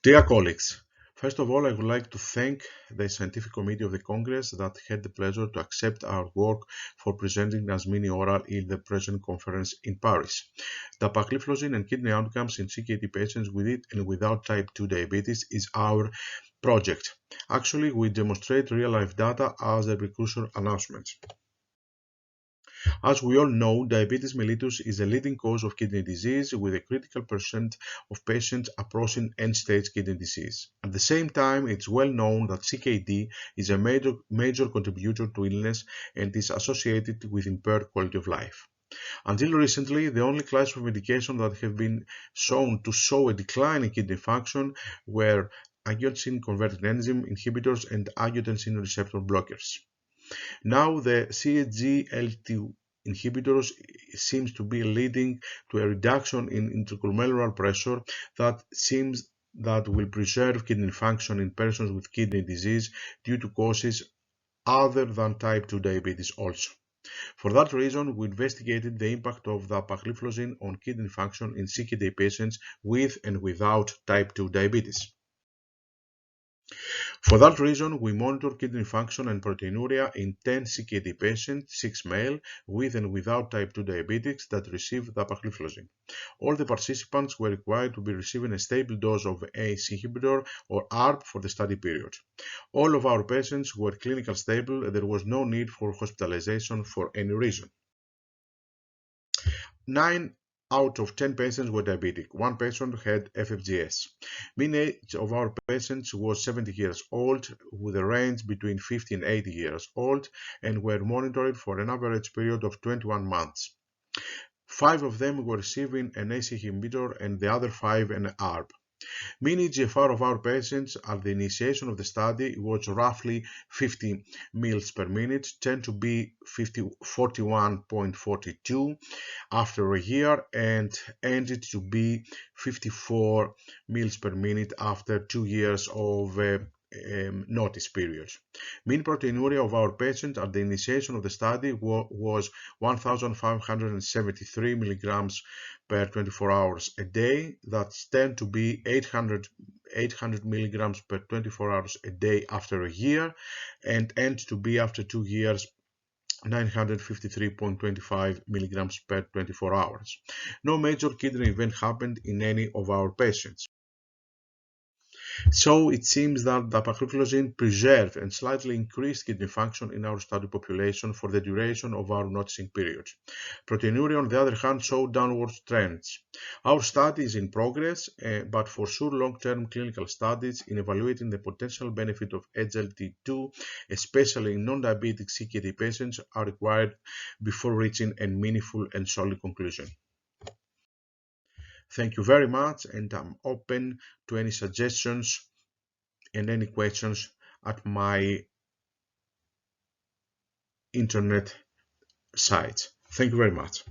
Dear colleagues, first of all, I would like to thank the Scientific Committee of the Congress that had the pleasure to accept our work for presenting as mini oral in the present conference in Paris. Dapaglifozin and Kidney Outcomes in CKD Patients with and without type 2 diabetes is our project. Actually, we demonstrate real-life data as a precursor announcement. As we all know, diabetes mellitus is a leading cause of kidney disease, with a critical percent of patients approaching end-stage kidney disease. At the same time, it's well known that CKD is a major contributor to illness and is associated with impaired quality of life. Until recently, the only class of medication that have been shown to show a decline in kidney function were angiotensin-converting enzyme inhibitors and angiotensin receptor blockers. Now the SGLT2 inhibitors seems to be leading to a reduction in intraglomerular pressure that will preserve kidney function in persons with kidney disease due to causes other than type 2 diabetes also. For that reason, we investigated the impact of the dapagliflozin on kidney function in CKD patients with and without type 2 diabetes. For that reason, we monitored kidney function and proteinuria in 10 CKD patients, 6 male, with and without type 2 diabetes that received dapagliflozin. All the participants were required to be receiving a stable dose of ACE inhibitor or ARB for the study period. All of our patients were clinical stable and there was no need for hospitalization for any reason. 9 out of 10 patients were diabetic. 1 patient had FFGS. Mean age of our patients was 70 years old, with a range between 50 and 80 years old, and were monitored for an average period of 21 months. 5 of them were receiving an ACE inhibitor and the other 5 an ARB. Mean eGFR of our patients at the initiation of the study was roughly 50 mL per minute, tend to be 41.42 after a year, and ended to be 54 mL per minute after 2 years of notice period. Mean proteinuria of our patients at the initiation of the study was 1,573 milligrams per 24 hours a day. That's tend to be 800 milligrams per 24 hours a day after a year, and end to be after 2 years 953.25 milligrams per 24 hours. No major kidney event happened in any of our patients. So it seems that dapagliflozin preserved and slightly increased kidney function in our study population for the duration of our noticing period. Proteinuria, on the other hand, showed downward trends. Our study is in progress, but for sure long-term clinical studies in evaluating the potential benefit of SGLT2, especially in non-diabetic CKD patients, are required before reaching a meaningful and solid conclusion. Thank you very much, and I'm open to any suggestions and any questions at my internet site. Thank you very much.